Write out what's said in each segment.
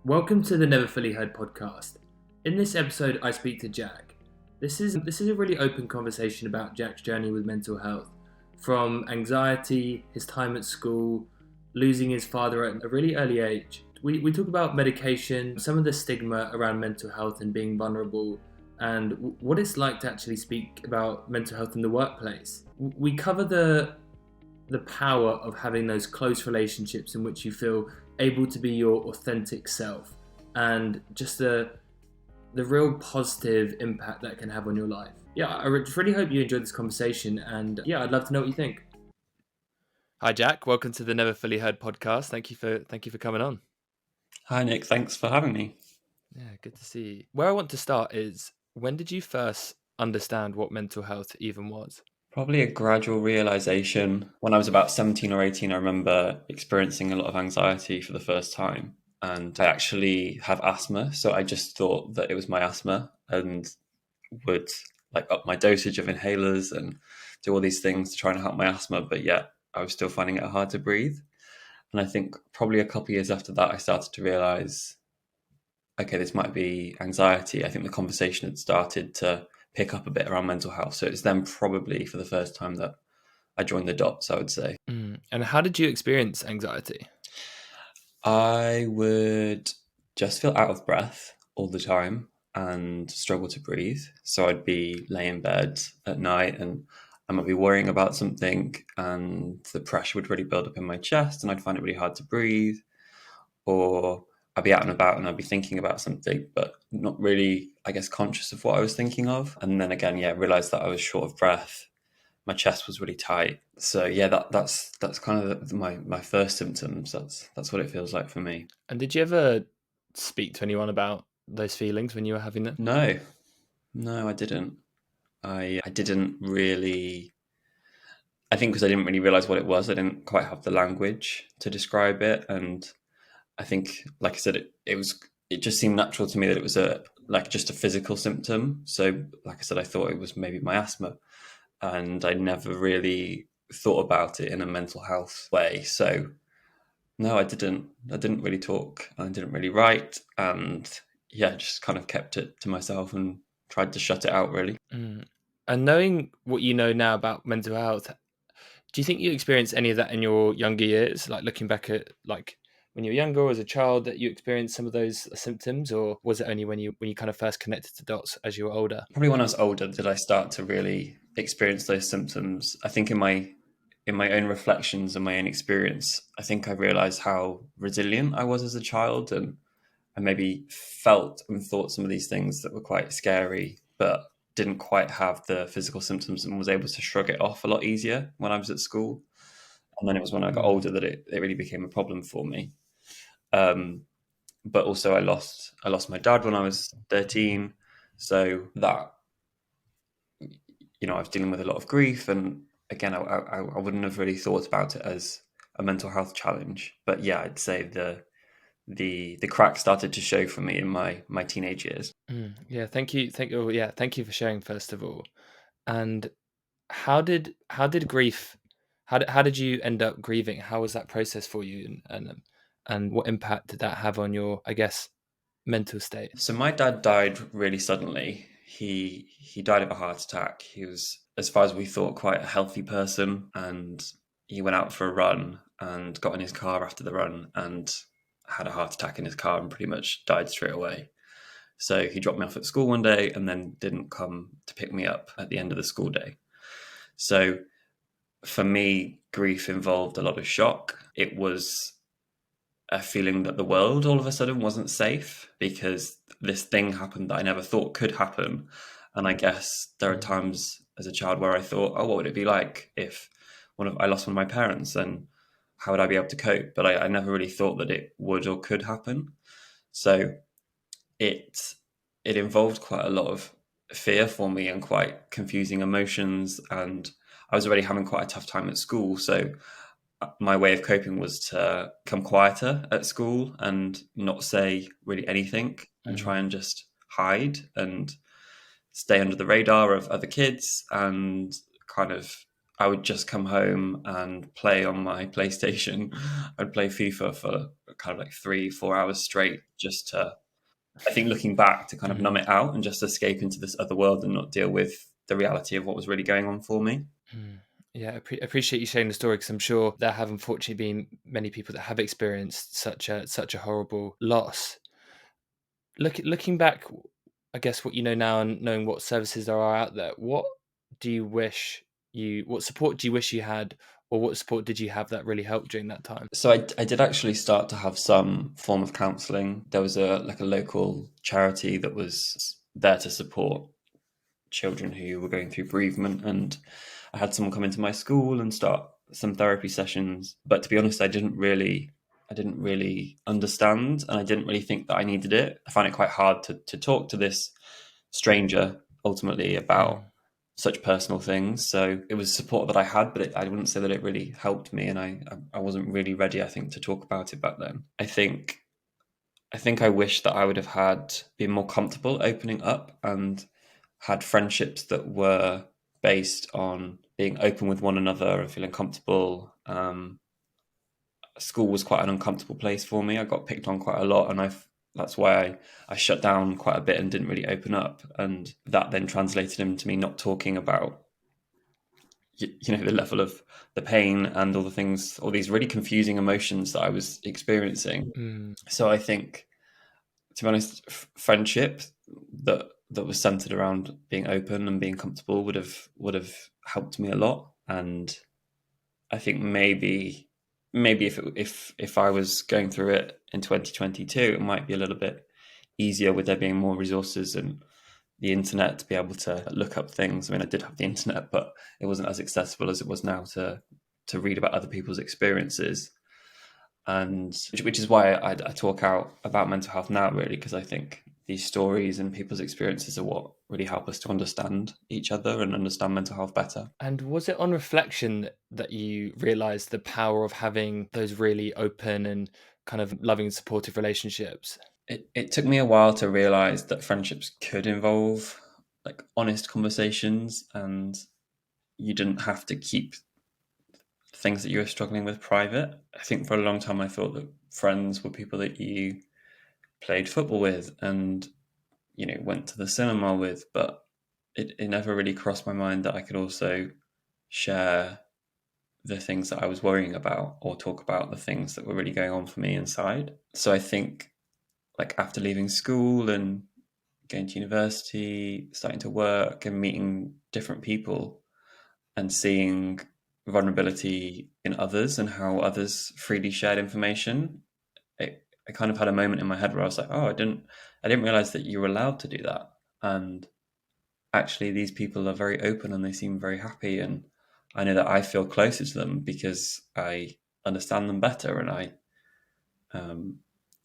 Welcome to the Never Fully Heard podcast. In this episode, I speak to Jack. This is a really open conversation about Jack's journey with mental health, from anxiety, his time at school, losing his father at a really early age. We talk about medication, some of the stigma around mental health and being vulnerable, and what it's like to actually speak about mental health in the workplace. We cover the power of having those close relationships in which you feel able to be your authentic self, and just the real positive impact that can have on your life. Yeah, I really hope you enjoyed this conversation, and yeah, I'd love to know what you think. Hi Jack, welcome to the Never Fully Heard podcast. Thank you for coming on. Hi Nick, thanks for having me. Yeah, good to see you. Where I want to start is, when did you first understand what mental health even was? Probably a gradual realization. When I was about 17 or 18, I remember experiencing a lot of anxiety for the first time. And I actually have asthma, so I just thought that it was my asthma and would up my dosage of inhalers and do all these things to try and help my asthma, but yet I was still finding it hard to breathe. And I think probably a couple of years after that, I started to realize, okay, this might be anxiety. I think the conversation had started to pick up a bit around mental health. So it's then probably for the first time that I joined the dots, I would say. And how did you experience anxiety? I would just feel out of breath all the time and struggle to breathe. So I'd be laying in bed at night and I might be worrying about something and the pressure would really build up in my chest and I'd find it really hard to breathe. Or I'd be out and about and I'd be thinking about something, but not really, I guess, conscious of what I was thinking of. And then again, realized that I was short of breath. My chest was really tight. So that's kind of my first symptoms. That's what it feels like for me. And did you ever speak to anyone about those feelings when you were having them? No, I didn't. I didn't really. I think because I didn't really realize what it was. I didn't quite have the language to describe it, and I think, like I said, it just seemed natural to me that it was just a physical symptom. So, like I said, I thought it was maybe my asthma, and I never really thought about it in a mental health way. So, no, I didn't. I didn't really talk. I didn't really write, and just kind of kept it to myself and tried to shut it out. Really. And knowing what you know now about mental health, do you think you experienced any of that in your younger years? Like looking back at when you were younger or as a child, that you experienced some of those symptoms, or was it only when you kind of first connected the dots as you were older? Probably when I was older did I start to really experience those symptoms. I think in my own reflections and my own experience, I think I realized how resilient I was as a child, and I maybe felt and thought some of these things that were quite scary, but didn't quite have the physical symptoms and was able to shrug it off a lot easier when I was at school. And then it was when I got older that it really became a problem for me. But also I lost my dad when I was 13. So that, I was dealing with a lot of grief. And again, I wouldn't have really thought about it as a mental health challenge. But yeah, I'd say the cracks started to show for me in my teenage years. Yeah, thank you. Thank you for sharing, first of all. And how did grief? How did you end up grieving? How was that process for you, and what impact did that have on your, I guess, mental state? So my dad died really suddenly. He died of a heart attack. He was, as far as we thought, quite a healthy person, and he went out for a run and got in his car after the run and had a heart attack in his car and pretty much died straight away. So he dropped me off at school one day and then didn't come to pick me up at the end of the school day. So for me, grief involved a lot of shock. It was a feeling that the world all of a sudden wasn't safe because this thing happened that I never thought could happen. And I guess there are times as a child where I thought, oh, what would it be like if I lost one of my parents, and how would I be able to cope? But I never really thought that it would or could happen. So it involved quite a lot of fear for me and quite confusing emotions. And I was already having quite a tough time at school. So my way of coping was to become quieter at school and not say really anything and try and just hide and stay under the radar of other kids and kind of I would just come home and play on my PlayStation. I'd play FIFA for kind of like 3-4 hours straight, just to, I think, looking back, to kind of numb Mm, it out and just escape into this other world and not deal with the reality of what was really going on for me. mm. Yeah, appreciate you sharing the story, because I'm sure there have unfortunately been many people that have experienced such a horrible loss. Looking back, I guess what you know now and knowing what services there are out there, what support do you wish you had, or what support did you have that really helped during that time? So I did actually start to have some form of counselling. There was a local charity that was there to support children who were going through bereavement, and I had someone come into my school and start some therapy sessions. But to be honest, I didn't really understand, and I didn't really think that I needed it. I find it quite hard to talk to this stranger ultimately about Mm, such personal things. So it was support that I had, but I wouldn't say that it really helped me, and I wasn't really ready, I think, to talk about it back then. I think I wish that I would have been more comfortable opening up and had friendships that were based on being open with one another and feeling comfortable. School was quite an uncomfortable place for me. I got picked on quite a lot, and that's why I shut down quite a bit and didn't really open up. And that then translated into me not talking about the level of the pain and all the things, all these really confusing emotions that I was experiencing. mm, So I think, to be honest, friendship that was centered around being open and being comfortable would have helped me a lot. And I think maybe if I was going through it in 2022, it might be a little bit easier with there being more resources and the internet to be able to look up things. I mean, I did have the internet, but it wasn't as accessible as it was now to read about other people's experiences. And which is why I talk out about mental health now, really, because I think these stories and people's experiences are what really help us to understand each other and understand mental health better. And was it on reflection that you realized the power of having those really open and kind of loving, supportive relationships? It took me a while to realize that friendships could involve like honest conversations, and you didn't have to keep things that you were struggling with private. I think for a long time I thought that friends were people that you played football with and went to the cinema with, but it never really crossed my mind that I could also share the things that I was worrying about or talk about the things that were really going on for me inside. So I think, like, after leaving school and going to university, starting to work and meeting different people and seeing vulnerability in others and how others freely shared information, I kind of had a moment in my head where I was like, oh, I didn't realize that you were allowed to do that. And actually, these people are very open and they seem very happy. And I know that I feel closer to them because I understand them better, and um,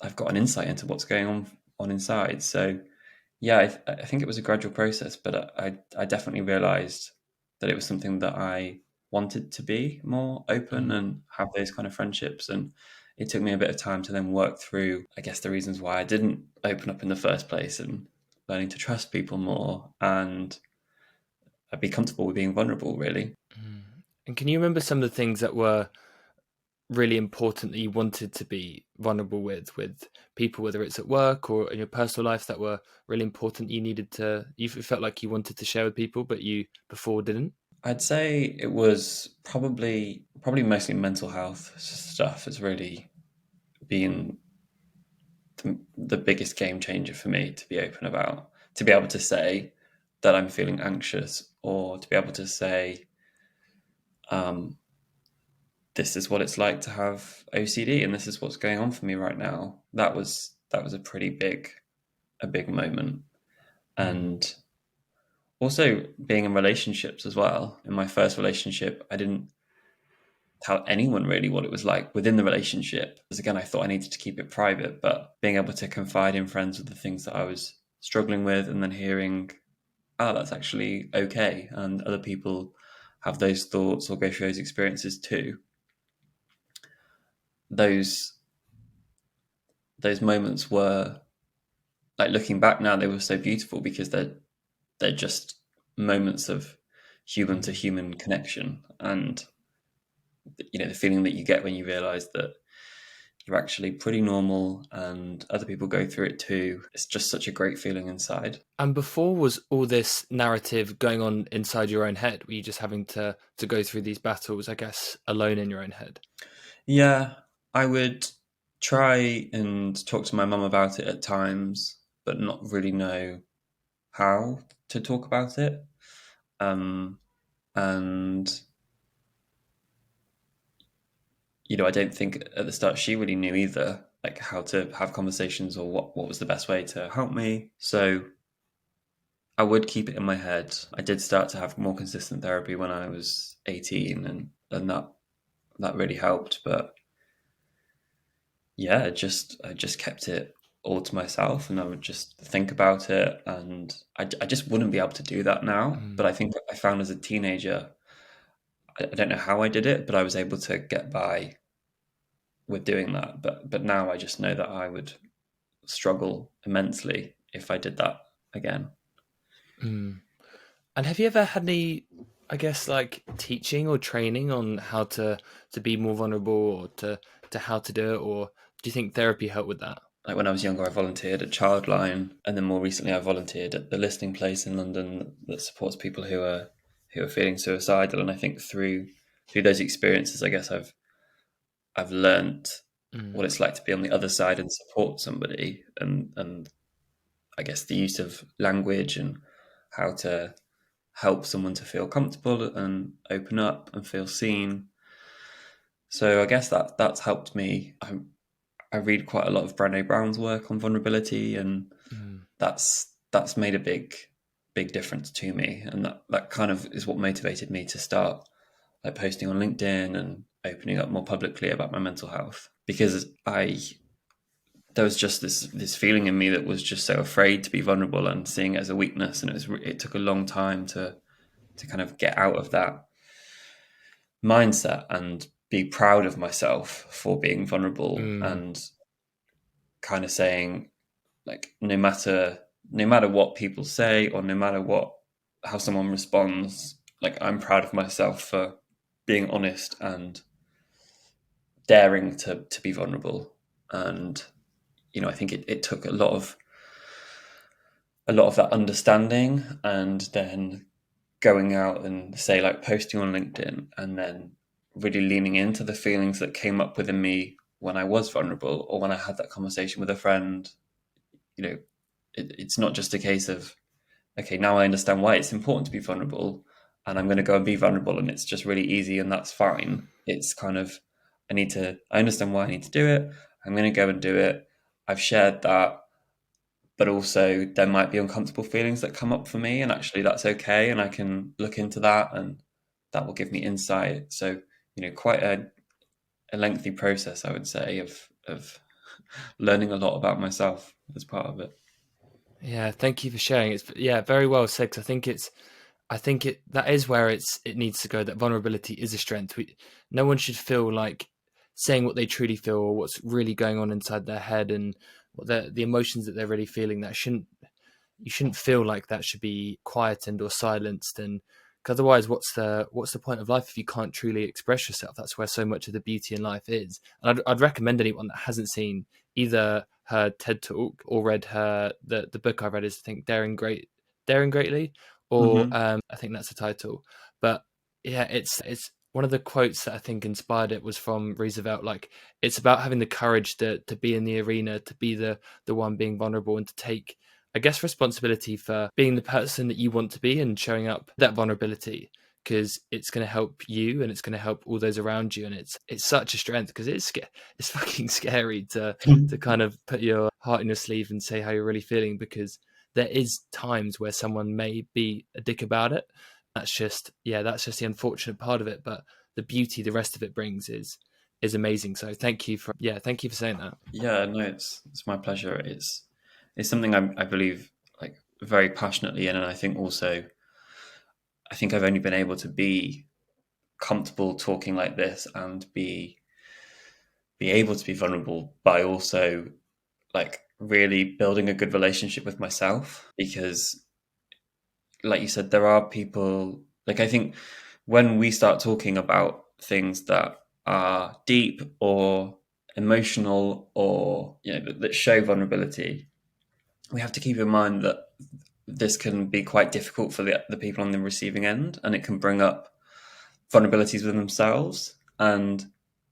I've got an insight into what's going on inside. So yeah, I think it was a gradual process, but I definitely realized that it was something that I wanted to be more open Mm. and have those kind of friendships. And it took me a bit of time to then work through, I guess, the reasons why I didn't open up in the first place, and learning to trust people more and be comfortable with being vulnerable, really. Mm. And can you remember some of the things that were really important that you wanted to be vulnerable with people, whether it's at work or in your personal life, that were really important, you felt like you wanted to share with people, but you before didn't? I'd say it was probably mostly mental health stuff has really been the biggest game changer for me to be open about, to be able to say that I'm feeling anxious, or to be able to say, um, this is what it's like to have OCD and this is what's going on for me right now. That was a big moment. Mm. And also being in relationships as well. In my first relationship, I didn't tell anyone really what it was like within the relationship. Because again, I thought I needed to keep it private, but being able to confide in friends with the things that I was struggling with, and then hearing, oh, that's actually okay, and other people have those thoughts or go through those experiences too. Those those moments were, like, looking back now, they were so beautiful because they're just moments of human to human connection. And, the feeling that you get when you realize that you're actually pretty normal and other people go through it too. It's just such a great feeling inside. And before, was all this narrative going on inside your own head? Were you just having to go through these battles, I guess, alone in your own head? Yeah, I would try and talk to my mum about it at times, but not really know how to talk about it. Um, and, I don't think at the start she really knew either, like how to have conversations or what was the best way to help me. So I would keep it in my head. I did start to have more consistent therapy when I was 18, and that really helped. But yeah, I just kept it all to myself, and I would just think about it, and I just wouldn't be able to do that now. But I think I found as a teenager, I don't know how I did it, but I was able to get by with doing that. But now I just know that I would struggle immensely if I did that again. Mm. And have you ever had any, I guess, like teaching or training on how to be more vulnerable, or to how to do it, or do you think therapy helped with that? Like when I was younger, I volunteered at Childline, and then more recently, I volunteered at the Listening Place in London that supports people who are feeling suicidal. And I think through those experiences, I guess I've learnt Mm. what it's like to be on the other side and support somebody, and I guess the use of language and how to help someone to feel comfortable and open up and feel seen. So I guess that's helped me. I read quite a lot of Brené Brown's work on vulnerability, and Mm. that's made a big difference to me, and that kind of is what motivated me to start like posting on LinkedIn and opening up more publicly about my mental health, because I there was just this feeling in me that was just so afraid to be vulnerable and seeing it as a weakness, and it took a long time to kind of get out of that mindset and be proud of myself for being vulnerable, Mm. and kind of saying, like, no matter what people say, or no matter what how someone responds, like, I'm proud of myself for being honest and daring to be vulnerable. And I think it took a lot of that understanding, and then going out and say, like, posting on LinkedIn, and then really leaning into the feelings that came up within me when I was vulnerable, or when I had that conversation with a friend. you know it's not just a case of, okay, now I understand why it's important to be vulnerable, and I'm going to go and be vulnerable, and it's just really easy and that's fine. It's kind of, I understand why I need to do it. I'm going to go and do it. I've shared that, but also there might be uncomfortable feelings that come up for me, and actually that's okay, and I can look into that, and that will give me insight. So, quite a lengthy process, I would say, of learning a lot about myself as part of it. Yeah, thank you for sharing. It's, yeah, very well said. 'Cause I think that is where it needs to go. That vulnerability is a strength. No one should feel like saying what they truly feel, or what's really going on inside their head, and what the emotions that they're really feeling. That shouldn't You shouldn't feel like that should be quietened or silenced. And 'cause otherwise, what's the point of life if you can't truly express yourself? That's where so much of the beauty in life is. And I'd recommend anyone that hasn't seen either her TED talk or read her the book I read is, I think, Daring Greatly, or Hmm. I think that's the title. But yeah, it's one of the quotes that I think inspired it was from Roosevelt. Like, it's about having the courage to be in the arena, to be the one being vulnerable, and to take, I guess, responsibility for being the person that you want to be and showing up that vulnerability, because it's going to help you and it's going to help all those around you. And it's such a strength, because it's fucking scary to kind of put your heart in your sleeve and say how you're really feeling, because there is times where someone may be a dick about it. That's just the unfortunate part of it. But the beauty the rest of it brings is amazing. So thank you for saying that. Yeah, no, it's my pleasure. It's something I believe, like, very passionately in, and I think I've only been able to be comfortable talking like this and be able to be vulnerable by also, like, really building a good relationship with myself, because, like you said, Like, I think when we start talking about things that are deep or emotional or, that show vulnerability, we have to keep in mind that this can be quite difficult for the people on the receiving end, and it can bring up vulnerabilities within themselves. And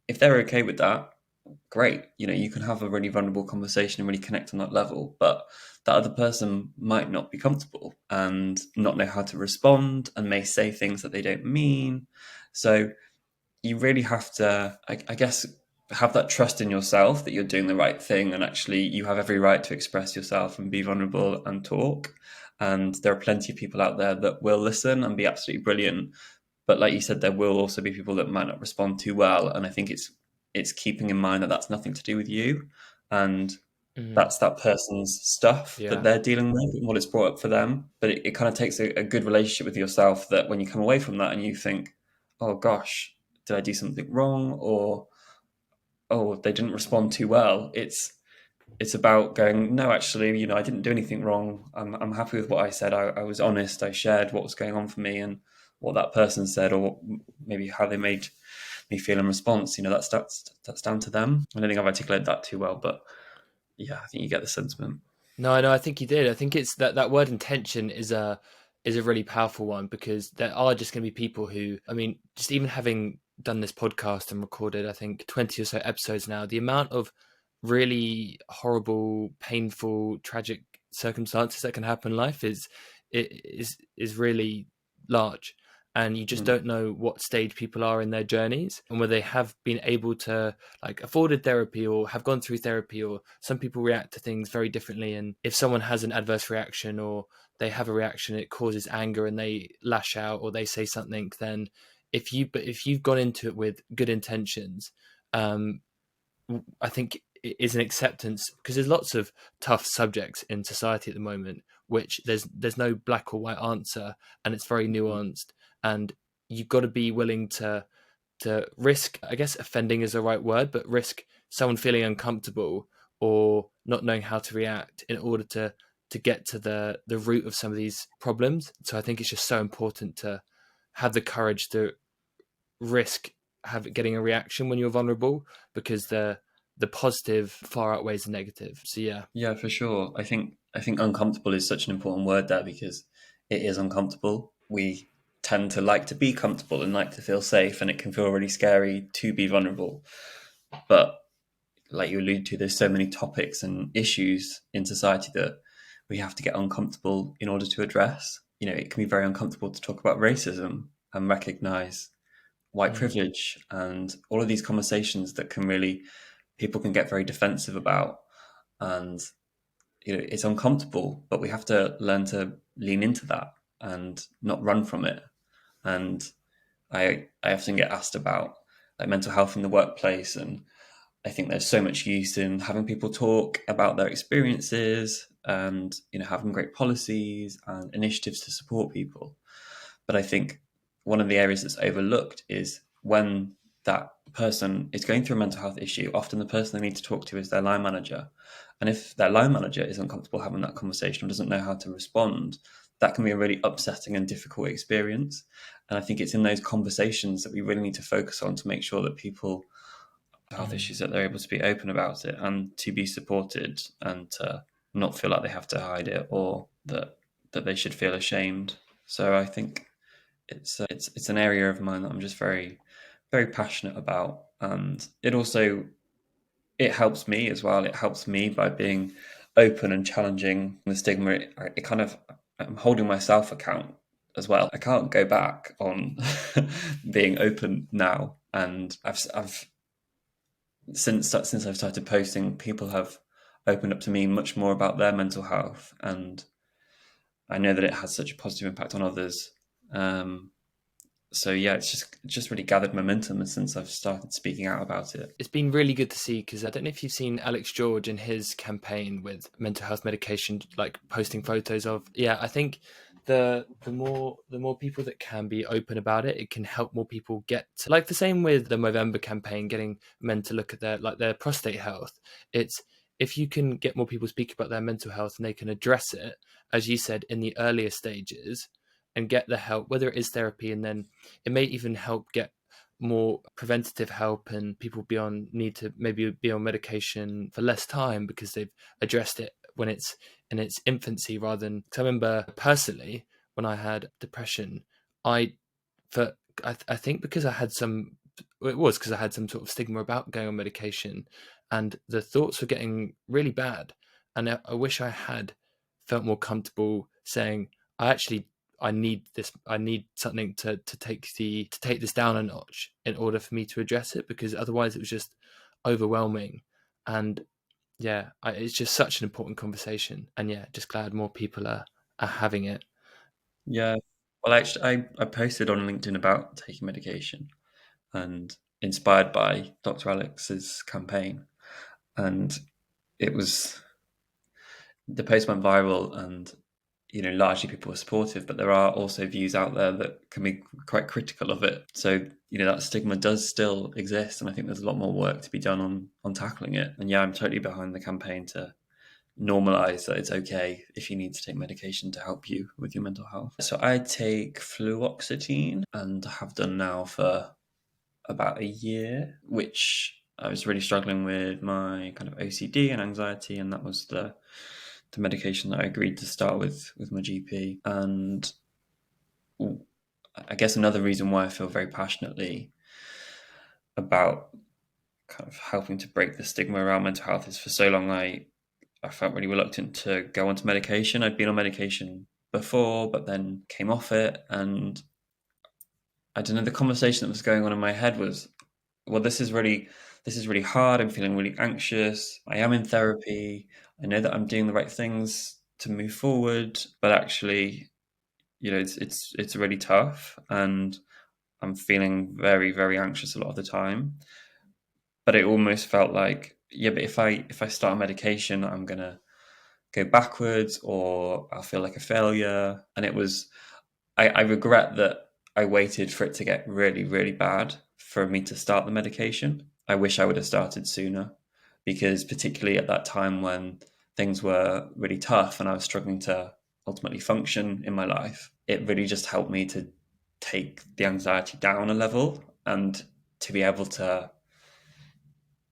if they're okay with that, great. You can have a really vulnerable conversation and really connect on that level, but that other person might not be comfortable and not know how to respond and may say things that they don't mean. So you really have to, I guess, have that trust in yourself that you're doing the right thing, and actually you have every right to express yourself and be vulnerable and talk. And there are plenty of people out there that will listen and be absolutely brilliant. But like you said, there will also be people that might not respond too well. And I think it's keeping in mind that that's nothing to do with you, and that's that person's stuff that Yeah. they're dealing with and what it's brought up for them. But it kind of takes a good relationship with yourself, that when you come away from that and you think, oh gosh, did I do something wrong? Or, oh, they didn't respond too well. It's about going, no, actually, I didn't do anything wrong. I'm happy with what I said. I was honest. I shared what was going on for me and what that person said, or maybe how they made me feel in response. That's down to them. I don't think I've articulated that too well, but yeah, I think you get the sentiment. No, I think you did. I think it's that word intention is a really powerful one, because there are just going to be people who, I mean, just even having done this podcast and recorded, I think 20 or so episodes now, the amount of really horrible, painful, tragic circumstances that can happen in life is really large. And you just don't know what stage people are in their journeys, and whether they have been able to like afforded therapy or have gone through therapy, or some people react to things very differently. And if someone has an adverse reaction, or they have a reaction, it causes anger and they lash out or they say something, then if you've gone into it with good intentions, I think it is an acceptance, because there's lots of tough subjects in society at the moment, which there's no black or white answer, and it's very nuanced, and you've got to be willing to risk, I guess offending is the right word, but risk someone feeling uncomfortable or not knowing how to react in order to get to the root of some of these problems. So I think it's just so important to have the courage to risk getting a reaction when you're vulnerable, because the positive far outweighs the negative. So yeah. Yeah, for sure. I think uncomfortable is such an important word there, because it is uncomfortable. We tend to like to be comfortable and like to feel safe, and it can feel really scary to be vulnerable. But like you alluded to, there's so many topics and issues in society that we have to get uncomfortable in order to address. It can be very uncomfortable to talk about racism and recognize white privilege and all of these conversations that can really, people can get very defensive about. And it's uncomfortable, but we have to learn to lean into that and not run from it. And I often get asked about like mental health in the workplace, and I think there's so much use in having people talk about their experiences and having great policies and initiatives to support people. But I think one of the areas that's overlooked is when that person is going through a mental health issue, often the person they need to talk to is their line manager. And if their line manager is uncomfortable having that conversation or doesn't know how to respond, that can be a really upsetting and difficult experience. And I think it's in those conversations that we really need to focus on to make sure that people health issues, that they're able to be open about it and to be supported, and to not feel like they have to hide it, or that they should feel ashamed. So I think it's an area of mine that I'm just very, very passionate about, and it helps me as well. It helps me by being open and challenging the stigma. It kind of, I'm holding myself account as well. I can't go back on being open now, and I've since I've started posting, people have opened up to me much more about their mental health, and I know that it has such a positive impact on others. So yeah, it's just really gathered momentum since I've started speaking out about it. It's been really good to see, because I don't know if you've seen Alex George in his campaign with mental health medication, like posting photos of. Yeah, I think the more people that can be open about it, it can help more people get to, like the same with the Movember campaign, getting men to look at their prostate health. It's, if you can get more people speak about their mental health and they can address it, as you said, in the earlier stages, and get the help, whether it is therapy, and then it may even help get more preventative help, and people need to maybe be on medication for less time because they've addressed it when it's in its infancy, rather than, 'cause I remember personally when I had depression, I for I think because I had some it was because I had some sort of stigma about going on medication, and the thoughts were getting really bad, and I wish I had felt more comfortable saying, I actually I need this. I need something to take this down a notch in order for me to address it, because otherwise it was just overwhelming. And yeah, it's just such an important conversation. And yeah, just glad more people are having it. Yeah. Well, actually, I posted on LinkedIn about taking medication and inspired by Dr. Alex's campaign. And it was, the post went viral and, largely people were supportive, but there are also views out there that can be quite critical of it. So, that stigma does still exist. And I think there's a lot more work to be done on tackling it. And yeah, I'm totally behind the campaign to normalize that it's okay if you need to take medication to help you with your mental health. So I take fluoxetine and have done now for about a year, which I was really struggling with my kind of OCD and anxiety, and that was the medication that I agreed to start with my GP. And I guess another reason why I feel very passionately about kind of helping to break the stigma around mental health is, for so long I felt really reluctant to go onto medication. I'd been on medication before, but then came off it. And I don't know, the conversation that was going on in my head was, well, this is really hard. I'm feeling really anxious. I am in therapy. I know that I'm doing the right things to move forward, but actually, it's really tough, and I'm feeling very, very anxious a lot of the time. But it almost felt like, yeah, but if I start a medication, I'm gonna go backwards, or I'll feel like a failure. And it was, I regret that I waited for it to get really, really bad for me to start the medication. I wish I would have started sooner, because particularly at that time when things were really tough and I was struggling to ultimately function in my life, it really just helped me to take the anxiety down a level, and to be able to,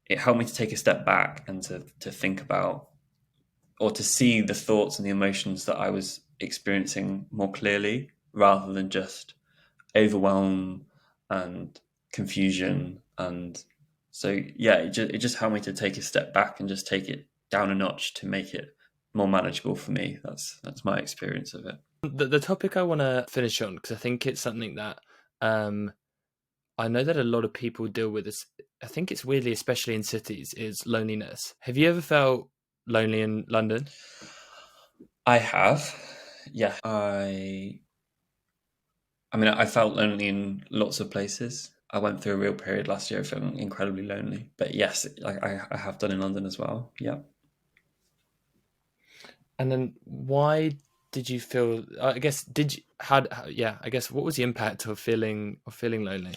it helped me to take a step back and to think about, or to see the thoughts and the emotions that I was experiencing more clearly, rather than just overwhelm and confusion. And so, yeah, it just helped me to take a step back and just take it down a notch to make it more manageable for me. That's my experience of it. The topic I want to finish on, because I think it's something that um, I know that a lot of people deal with this. I think it's weirdly, especially in cities, is loneliness. Have you ever felt lonely in London? I have, yeah. I mean, I felt lonely in lots of places. I went through a real period last year of feeling incredibly lonely. But yes, I have done in London as well. Yeah. And then why did you feel? I guess did you yeah? I guess what was the impact of feeling lonely?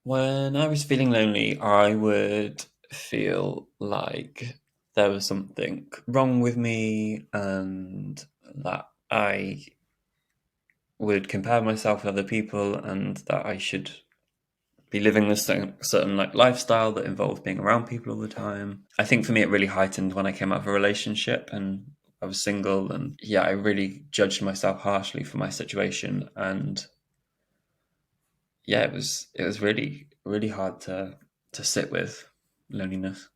When I was feeling lonely, I would feel like there was something wrong with me, and that I would compare myself with other people, and that I should be living this certain like lifestyle that involved being around people all the time. I think for me, it really heightened when I came out of a relationship and I was single, and yeah, I really judged myself harshly for my situation. And yeah, it was really, really hard to sit with loneliness.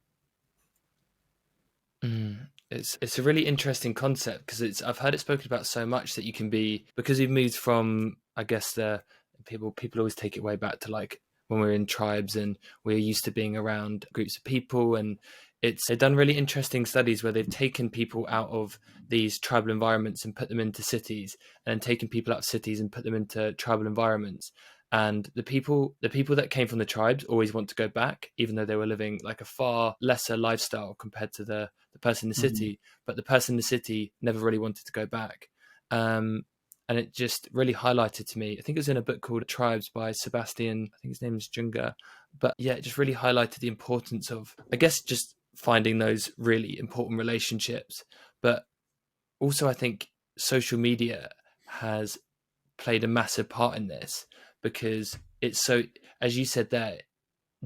It's a really interesting concept, because it's I've heard it spoken about so much, that you can be, because you've moved from, I guess, the people always take it way back to like when we were in tribes and we're used to being around groups of people. And they've done really interesting studies where they've taken people out of these tribal environments and put them into cities, and then taken people out of cities and put them into tribal environments. And the people that came from the tribes always want to go back, even though they were living like a far lesser lifestyle compared to the person in the Mhm. city. But the person in the city never really wanted to go back. And it just really highlighted to me, I think it was in a book called Tribes by Sebastian, I think his name is Junga. But yeah, it just really highlighted the importance of, I guess, just finding those really important relationships. But also, I think social media has played a massive part in this, because it's so, as you said there,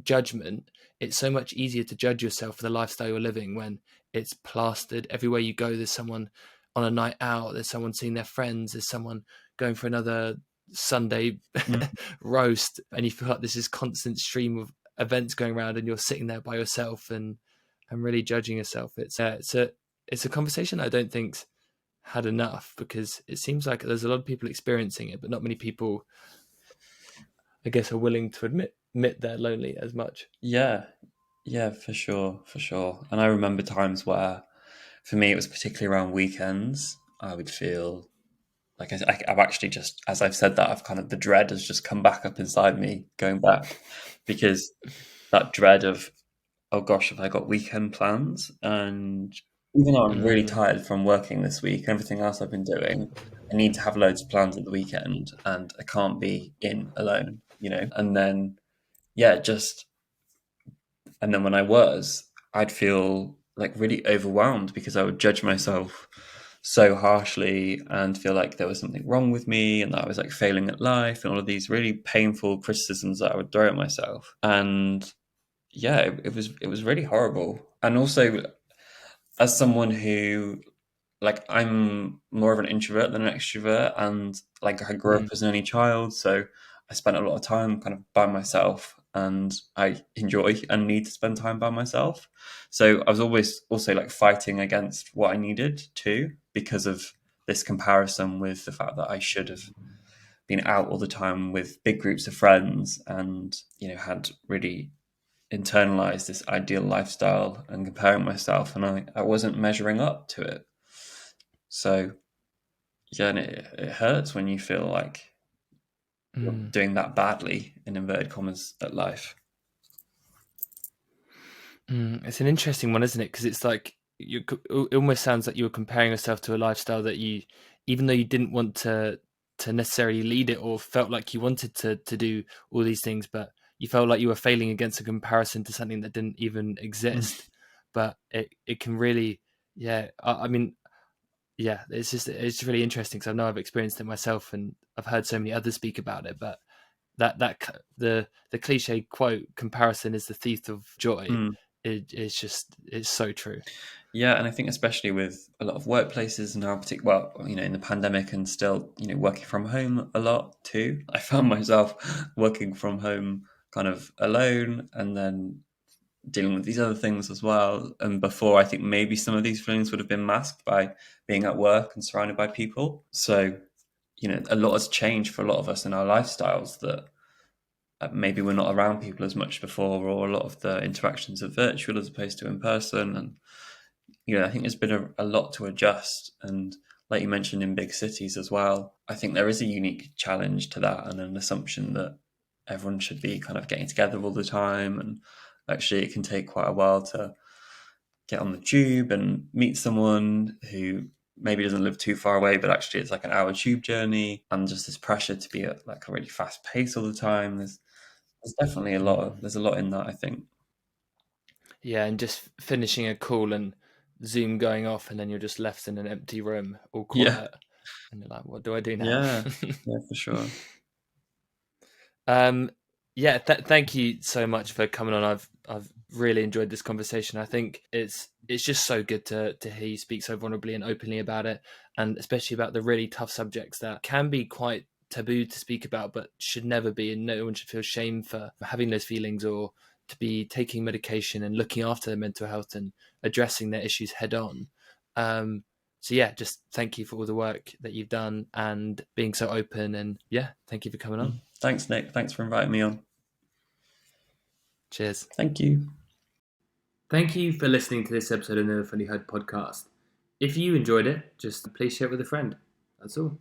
judgment. It's so much easier to judge yourself for the lifestyle you're living when it's plastered everywhere you go. There's someone on a night out, there's someone seeing their friends, there's someone going for another Sunday Mm. roast, and you feel like there's this constant stream of events going around, and you're sitting there by yourself and really judging yourself. It's a conversation I don't think's had enough, because it seems like there's a lot of people experiencing it, but not many people, I guess, are willing to admit they're lonely as much. Yeah, yeah, for sure, for sure. And I remember times where, for me, it was particularly around weekends. I would feel like I've actually just, as I've said that, I've kind of, the dread has just come back up inside me, going back, because that dread of, oh gosh, have I got weekend plans? And even though I'm really Mm, tired from working this week and everything else I've been doing, I need to have loads of plans at the weekend, and I can't be in alone, And then, yeah, and then when I was, I'd feel like really overwhelmed because I would judge myself so harshly and feel like there was something wrong with me and that I was like failing at life and all of these really painful criticisms that I would throw at myself. And yeah, it was really horrible. And also, as someone who, like, I'm more of an introvert than an extrovert, and like I grew up mm, as an only child, so I spent a lot of time kind of by myself, and I enjoy and need to spend time by myself. So I was always also like fighting against what I needed to, because of this comparison with the fact that I should have been out all the time with big groups of friends, and had really internalized this ideal lifestyle and comparing myself, and I wasn't measuring up to it. So yeah, and it hurts when you feel like you're mm. doing that badly, in inverted commas, at life. It's an interesting one, isn't it? Because it's like it almost sounds like you were comparing yourself to a lifestyle that you, even though you didn't want to necessarily lead it, or felt like you wanted to do all these things, but you felt like you were failing against a comparison to something that didn't even exist. But it can really, yeah. I mean, yeah, it's really interesting, because I know I've experienced it myself, and I've heard so many others speak about it. But the cliche quote, "Comparison is the thief of joy," Mm. it's so true. Yeah, and I think especially with a lot of workplaces now, particularly, well, in the pandemic, and still, working from home a lot too. I found myself working from home kind of alone, and then dealing with these other things as well. And before, I think maybe some of these feelings would have been masked by being at work and surrounded by people. So, a lot has changed for a lot of us in our lifestyles, that maybe we're not around people as much before, or a lot of the interactions are virtual as opposed to in person. And, I think there's been a lot to adjust. And like you mentioned, in big cities as well, I think there is a unique challenge to that, and an assumption that everyone should be kind of getting together all the time. And actually, it can take quite a while to get on the tube and meet someone who maybe doesn't live too far away, but actually it's like an hour tube journey, and just this pressure to be at like a really fast pace all the time. There's definitely there's a lot in that, I think. Yeah, and just finishing a call and Zoom going off, and then you're just left in an empty room, all Yeah, quiet, and you're like, "What do I do now?" yeah, yeah, for sure. Um, yeah, thank you so much for coming on. I've really enjoyed this conversation. I think it's just so good to hear you speak so vulnerably and openly about it, and especially about the really tough subjects that can be quite taboo to speak about, but should never be. And no one should feel shame for having those feelings, or to be taking medication and looking after their mental health and addressing their issues head on. So yeah, just thank you for all the work that you've done and being so open. And yeah, thank you for coming on. Thanks, Nick. Thanks for inviting me on. Cheers. Thank you. Thank you for listening to this episode of the Never Fully Heard podcast. If you enjoyed it, just please share it with a friend. That's all.